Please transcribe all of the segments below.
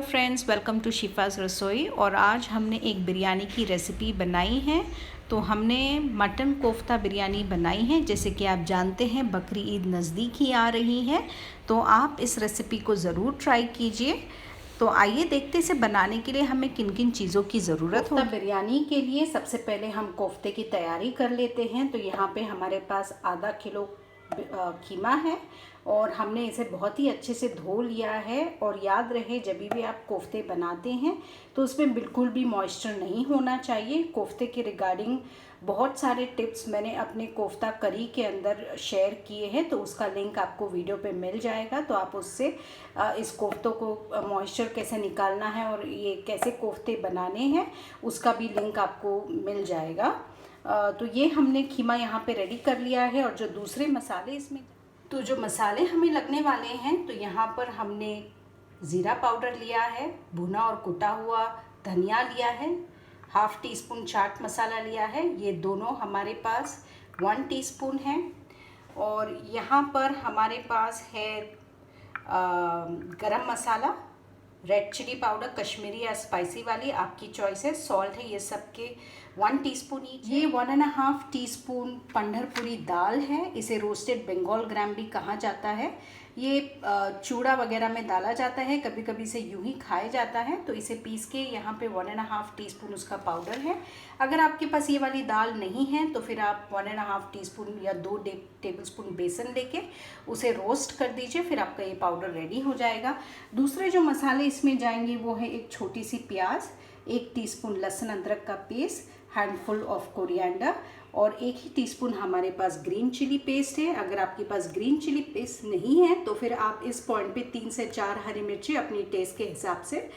Friends, welcome to शिफा's रसोई। और आज हमने एक बिरयानी की रेसिपी बनाई है। तो हमने मटन कोफ्ता बिरयानी बनाई है। जैसे कि आप जानते हैं बकरी ईद नज़दीक ही आ रही है, तो आप इस रेसिपी को ज़रूर ट्राई कीजिए। तो आइए देखते इसे बनाने के लिए हमें किन किन चीज़ों की ज़रूरत होगी। बिरयानी के लिए सबसे पहले हम कोफ्ते की तैयारी कर लेते हैं। तो यहाँ पे हमारे पास आधा किलो कीमा है और हमने इसे बहुत ही अच्छे से धो लिया है। और याद रहे, जब भी आप कोफ्ते बनाते हैं तो उसमें बिल्कुल भी मॉइस्चर नहीं होना चाहिए। कोफ्ते के रिगार्डिंग बहुत सारे टिप्स मैंने अपने कोफ्ता करी के अंदर शेयर किए हैं, तो उसका लिंक आपको वीडियो पे मिल जाएगा। तो आप उससे इस कोफ्तों को मॉइस्चर कैसे निकालना है और ये कैसे कोफ्ते बनाने हैं उसका भी लिंक आपको मिल जाएगा। तो ये हमने कीमा यहाँ पे रेडी कर लिया है। और जो दूसरे मसाले इसमें, तो जो मसाले हमें लगने वाले हैं, तो यहाँ पर हमने ज़ीरा पाउडर लिया है, भुना और कुटा हुआ धनिया लिया है, half tea spoon chaat masala लिया है, ये दोनों हमारे पास 1 टीस्पून है। और यहाँ पर हमारे पास है गरम मसाला, रेड चिली पाउडर कश्मीरी या स्पाइसी वाली, आपकी चॉइस है। सॉल्ट है, ये सब के 1 टीस्पून ईच। ये 1.5 टीस्पून पंढरपुरी दाल है, इसे रोस्टेड बंगाल ग्राम भी कहा जाता है। ये चूड़ा वगैरह में डाला जाता है, कभी कभी इसे यूं ही खाया जाता है। तो इसे पीस के यहाँ पे 1.5 टीस्पून उसका पाउडर है। अगर आपके पास ये वाली दाल नहीं है तो फिर आप 1.5 टीस्पून या 2 टेबलस्पून बेसन लेके उसे रोस्ट कर दीजिए, फिर आपका ये पाउडर रेडी हो जाएगा। दूसरे जो मसाले इसमें जाएंगे वो है एक छोटी सी प्याज, 1 टीस्पून लहसुन अदरक का पेस्ट, हैंडफुल ऑफ कोरिएंडर और 1 ही टीस्पून हमारे पास ग्रीन चिली पेस्ट है। अगर आपके पास ग्रीन चिली पेस्ट नहीं है तो फिर आप इस पॉइंट पे 3 से 4 हरी मिर्ची अपनी टेस्ट के हिसाब से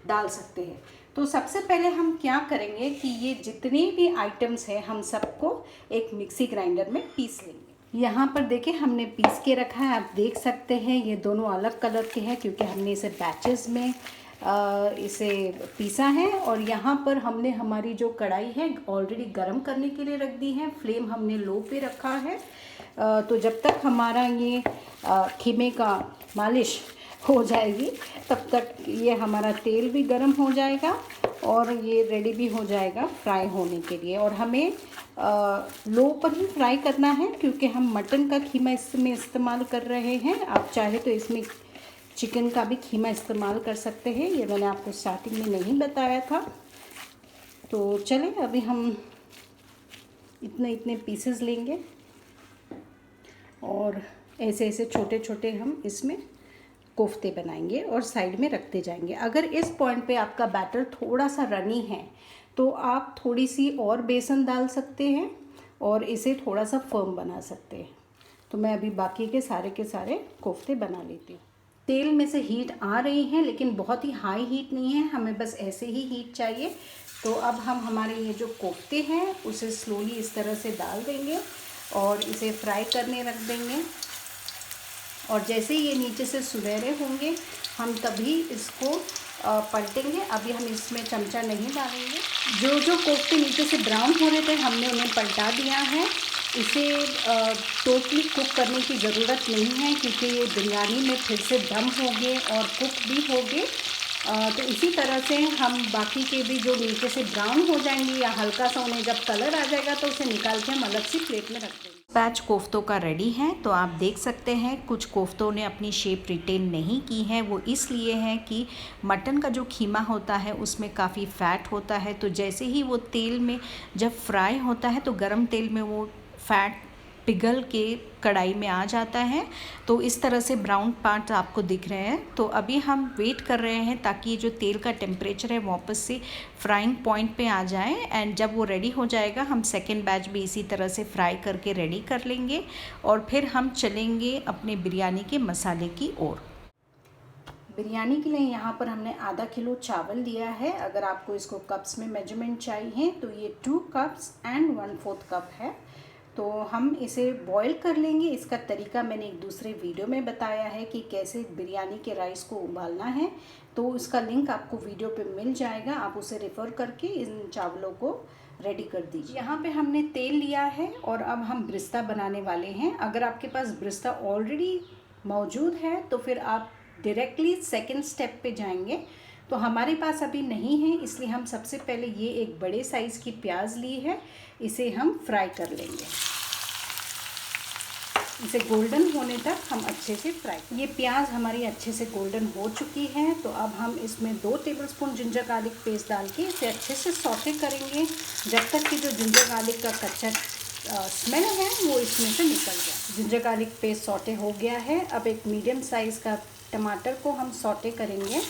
डाल सकते हैं। तो सबसे पहले हम क्या करेंगे कि ये जितने भी आइटम्स हैं हम सबको एक मिक्सी ग्राइंडर में पीस लेंगे। यहाँ पर देखिए हमने पीस के रखा है, आप देख सकते हैं ये दोनों अलग कलर के हैं क्योंकि हमने इसे बैचेस में इसे पीसा है। और यहाँ पर हमने हमारी जो कढ़ाई है ऑलरेडी गर्म करने के लिए रख दी है, फ्लेम हमने लो पे रखा है। तो जब तक हमारा ये कीमे का मालिश हो जाएगी तब तक ये हमारा तेल भी गर्म हो जाएगा और ये रेडी भी हो जाएगा फ्राई होने के लिए। और हमें लो पर ही फ्राई करना है क्योंकि हम मटन का कीमा इसमें इस्तेमाल कर रहे हैं। आप चाहे तो इसमें चिकन का भी कीमा इस्तेमाल कर सकते हैं, ये मैंने आपको स्टार्टिंग में नहीं बताया था। तो चलें अभी हम इतने पीसेस लेंगे और ऐसे ऐसे छोटे छोटे हम इसमें कोफ्ते बनाएंगे और साइड में रखते जाएंगे। अगर इस पॉइंट पे आपका बैटर थोड़ा सा रनी है तो आप थोड़ी सी और बेसन डाल सकते हैं और इसे थोड़ा सा फर्म बना सकते हैं। तो मैं अभी बाकी के सारे कोफ्ते बना लेती हूँ। तेल में से हीट आ रही है लेकिन बहुत ही हाई हीट नहीं है, हमें बस ऐसे ही हीट चाहिए। तो अब हम हमारे ये जो कोफ्ते हैं उसे स्लोली इस तरह से डाल देंगे और इसे फ्राई करने रख देंगे। और जैसे ही ये नीचे से सुनहरे होंगे हम तभी इसको पलटेंगे। अभी हम इसमें चमचा नहीं डालेंगे। जो कोफ्ते नीचे से ब्राउन हो रहे थे हमने उन्हें पलटा दिया है। इसे टोटली कुक करने की ज़रूरत नहीं है क्योंकि ये बिरयानी में फिर से दम होंगे और कुक भी होंगे। तो इसी तरह से हम बाकी के भी जो नीचे से ब्राउन हो जाएंगे या हल्का सा उन्हें जब कलर आ जाएगा तो उसे निकाल के हम अलग सी प्लेट में रख देंगे। बैच कोफ्तों का रेडी है। तो आप देख सकते हैं कुछ कोफ्तों ने अपनी शेप रिटेन नहीं की है, वो इसलिए है कि मटन का जो कीमा होता है उसमें काफ़ी फ़ैट होता है। तो जैसे ही वो तेल में जब फ्राई होता है तो गरम तेल में वो फैट पिघल के कढ़ाई में आ जाता है। तो इस तरह से ब्राउन पार्ट आपको दिख रहे हैं। तो अभी हम वेट कर रहे हैं ताकि ये जो तेल का टेम्परेचर है वापस से फ्राइंग पॉइंट पे आ जाए। एंड जब वो रेडी हो जाएगा हम सेकेंड बैच भी इसी तरह से फ्राई करके रेडी कर लेंगे और फिर हम चलेंगे अपने बिरयानी के मसाले की ओर। बिरयानी के लिए यहाँ पर हमने आधा किलो चावल लिया है। अगर आपको इसको कप्स में मेजरमेंट चाहिए तो ये 2 कप्स एंड 1/4 कप है। तो हम इसे बॉईल कर लेंगे। इसका तरीका मैंने एक दूसरे वीडियो में बताया है कि कैसे बिरयानी के राइस को उबालना है, तो इसका लिंक आपको वीडियो पे मिल जाएगा, आप उसे रेफ़र करके इन चावलों को रेडी कर दीजिए। यहाँ पे हमने तेल लिया है और अब हम ब्रिस्ता बनाने वाले हैं। अगर आपके पास ब्रिस्ता ऑलरेडी मौजूद है तो फिर आप डायरेक्टली सेकेंड स्टेप पे जाएंगे। तो हमारे पास अभी नहीं है, इसलिए हम सबसे पहले ये एक बड़े साइज़ की प्याज ली है, इसे हम फ्राई कर लेंगे। इसे गोल्डन होने तक हम अच्छे से फ्राई। ये प्याज हमारी अच्छे से गोल्डन हो चुकी है, तो अब हम इसमें 2 टेबलस्पून जिंजर गार्लिक पेस्ट डाल के इसे अच्छे से सौटे करेंगे जब तक कि जो जिंजर गार्लिक का कच्चा स्मेल है वो इसमें से निकल जाए। जिंजर गार्लिक पेस्ट सौटे हो गया है। अब एक मीडियम साइज़ का टमाटर को हम सौटे करेंगे।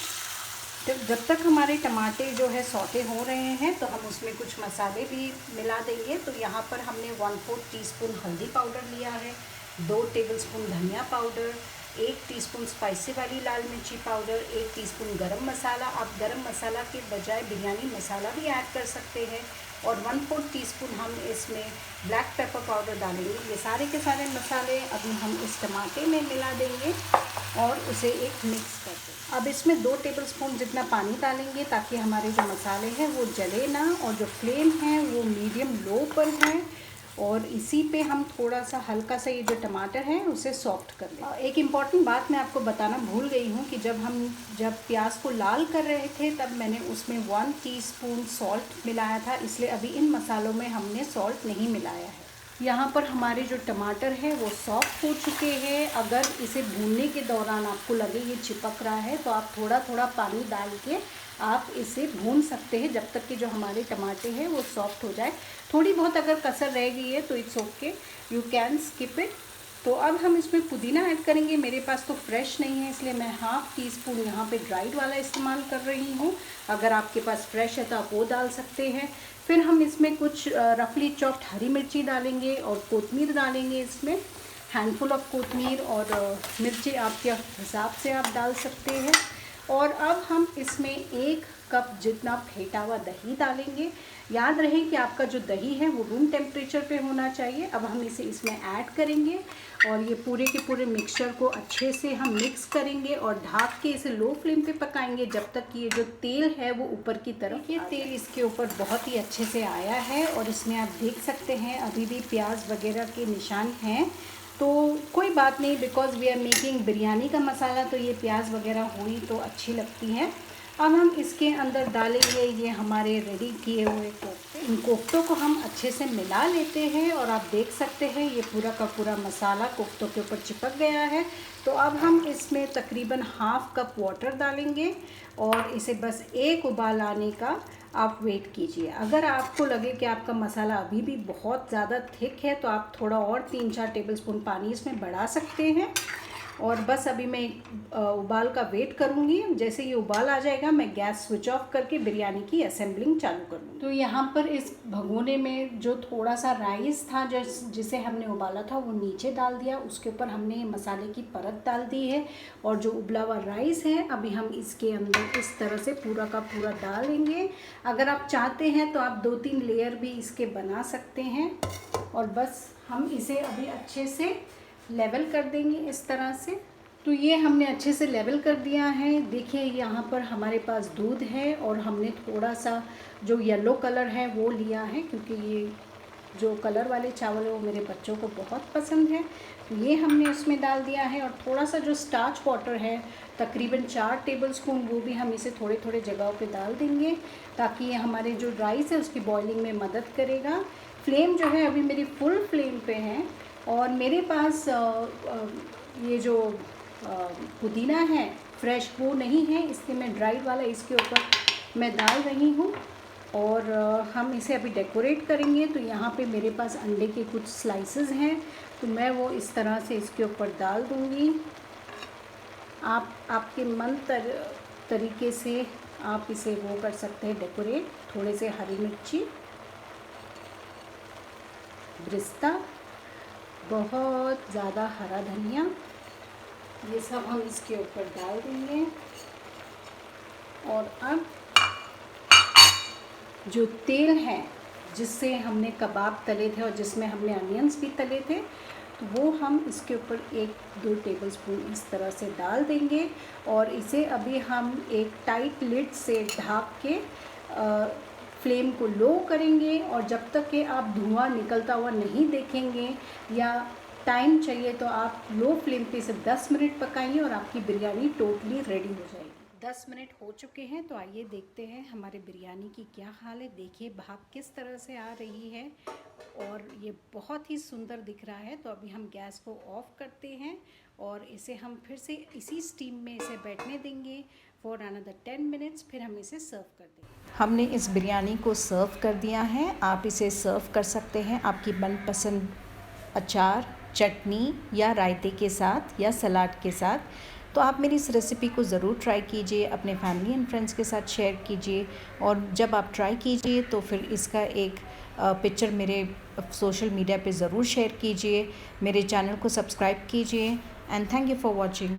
तो जब तक हमारे टमाटर जो है सौटे हो रहे हैं तो हम उसमें कुछ मसाले भी मिला देंगे। तो यहाँ पर हमने 1/4 टीस्पून हल्दी पाउडर लिया है, 2 टेबलस्पून धनिया पाउडर, 1 टीस्पून स्पाइसी वाली लाल मिर्ची पाउडर, 1 टीस्पून गरम मसाला। आप गरम मसाला के बजाय बिरयानी मसाला भी ऐड कर सकते हैं। और 1/4 टीस्पून हम इसमें ब्लैक पेपर पाउडर डालेंगे। ये सारे के सारे मसाले अभी हम इस टमाटर में मिला देंगे और उसे एक मिक्स कर दें। अब इसमें 2 टेबलस्पून जितना पानी डालेंगे ताकि हमारे जो मसाले हैं वो जले ना, और जो फ्लेम है वो मीडियम लो पर है। और इसी पे हम थोड़ा सा हल्का सा ये जो टमाटर है उसे सॉफ्ट कर लें। एक इम्पॉर्टेंट बात मैं आपको बताना भूल गई हूँ कि जब प्याज को लाल कर रहे थे तब मैंने उसमें 1 टीस्पून सॉल्ट मिलाया था, इसलिए अभी इन मसालों में हमने सॉल्ट नहीं मिलाया है। यहाँ पर हमारे जो टमाटर है वो सॉफ्ट हो चुके हैं। अगर इसे भूनने के दौरान आपको लगे ये चिपक रहा है तो आप थोड़ा थोड़ा पानी डाल के आप इसे भून सकते हैं जब तक कि जो हमारे टमाटर हैं वो सॉफ्ट हो जाए। थोड़ी बहुत अगर कसर रह गई है तो it's okay, you can skip it. तो अब हम इसमें पुदीना ऐड करेंगे। मेरे पास तो फ्रेश नहीं है, इसलिए मैं 1/2 टीस्पून यहाँ पे ड्राइड वाला इस्तेमाल कर रही हूँ। अगर आपके पास फ्रेश है तो आप वो डाल सकते हैं। फिर हम इसमें कुछ रफली चॉप्ड हरी मिर्ची डालेंगे और कोतमीर डालेंगे। इसमें हैंडफुल ऑफ कोतमीर और मिर्ची आपके हिसाब से आप डाल सकते हैं। और अब हम इसमें 1 कप जितना फेंटा हुआ दही डालेंगे। याद रहे कि आपका जो दही है वो रूम टेम्परेचर पे होना चाहिए। अब हम इसे इसमें ऐड करेंगे और ये पूरे के पूरे मिक्सचर को अच्छे से हम मिक्स करेंगे और ढक के इसे लो फ्लेम पे पकाएंगे जब तक कि ये जो तेल है वो ऊपर की तरफ। ये तेल इसके ऊपर बहुत ही अच्छे से आया है और इसमें आप देख सकते हैं अभी भी प्याज वगैरह के निशान हैं। तो कोई बात नहीं, because we are making biryani का मसाला, तो ये प्याज वगैरह हुई तो अच्छी लगती है। अब हम इसके अंदर डालेंगे ये हमारे रेडी किए हुए कोफ्ते। इन कोफ्तों को हम अच्छे से मिला लेते हैं और आप देख सकते हैं ये पूरा का पूरा मसाला कोफ्तों के ऊपर चिपक गया है। तो अब हम इसमें तकरीबन 1/2 कप वाटर डालेंगे और इसे बस एक उबाल आने का आप वेट कीजिए। अगर आपको लगे कि आपका मसाला अभी भी बहुत ज़्यादा थिक है तो आप थोड़ा और 3-4 टेबलस्पून पानी इसमें बढ़ा सकते हैं। और बस अभी मैं उबाल का वेट करूँगी। जैसे ये उबाल आ जाएगा मैं गैस स्विच ऑफ करके बिरयानी की असेंबलिंग चालू करूँगी। तो यहाँ पर इस भगोने में जो थोड़ा सा राइस था जिसे हमने उबाला था वो नीचे डाल दिया, उसके ऊपर हमने मसाले की परत डाल दी है और जो उबला हुआ राइस है अभी हम इसके अंदर इस तरह से पूरा का पूरा डालेंगे। अगर आप चाहते हैं तो आप 2-3 लेयर भी इसके बना सकते हैं और बस हम इसे अभी अच्छे से लेवल कर देंगे इस तरह से। तो ये हमने अच्छे से लेवल कर दिया है। देखिए यहाँ पर हमारे पास दूध है और हमने थोड़ा सा जो येलो कलर है वो लिया है क्योंकि ये जो कलर वाले चावल है वो मेरे बच्चों को बहुत पसंद है। तो ये हमने उसमें डाल दिया है और थोड़ा सा जो स्टार्च वाटर है तकरीबन 4 टेबलस्पून वो भी हम इसे थोड़े थोड़े जगहों पे डाल देंगे ताकि ये हमारे जो राइस है उसकी बॉइलिंग में मदद करेगा। फ्लेम जो है अभी मेरी फुल फ्लेम पे है और मेरे पास ये जो पुदीना है फ्रेश वो नहीं है, इसलिए मैं ड्राइड वाला इसके ऊपर मैं डाल रही हूँ। और हम इसे अभी डेकोरेट करेंगे। तो यहाँ पे मेरे पास अंडे के कुछ स्लाइसेस हैं तो मैं वो इस तरह से इसके ऊपर डाल दूँगी। आप आपके मन तरीके से आप इसे वो कर सकते हैं डेकोरेट। थोड़े से हरी मिर्ची, ब्रिस्ता, बहुत ज़्यादा हरा धनिया, ये सब हम इसके ऊपर डाल देंगे। और अब जो तेल है जिससे हमने कबाब तले थे और जिसमें हमने अनियंस भी तले थे तो वो हम इसके ऊपर 1-2 टेबलस्पून इस तरह से डाल देंगे और इसे अभी हम एक टाइट लिड से ढक के फ्लेम को लो करेंगे और जब तक कि आप धुआं निकलता हुआ नहीं देखेंगे या टाइम चाहिए तो आप लो फ्लेम पे इसे 10 मिनट पकाइए और आपकी बिरयानी टोटली रेडी हो जाएगी। 10 मिनट हो चुके हैं, तो आइए देखते हैं हमारे बिरयानी की क्या हाल है। देखिए भाप किस तरह से आ रही है और ये बहुत ही सुंदर दिख रहा है। तो अभी हम गैस को ऑफ करते हैं और इसे हम फिर से इसी स्टीम में इसे बैठने देंगे फॉर अनदर 10 मिनट्स, फिर हम इसे सर्व कर देंगे। हमने इस बिरयानी को सर्व कर दिया है। आप इसे सर्व कर सकते हैं आपकी मनपसंद अचार, चटनी या रायते के साथ या सलाद के साथ। तो आप मेरी इस रेसिपी को ज़रूर ट्राई कीजिए, अपने फैमिली एंड फ्रेंड्स के साथ शेयर कीजिए और जब आप ट्राई कीजिए तो फिर इसका एक पिक्चर मेरे सोशल मीडिया पे ज़रूर शेयर कीजिए। मेरे चैनल को सब्सक्राइब कीजिए and thank you for watching.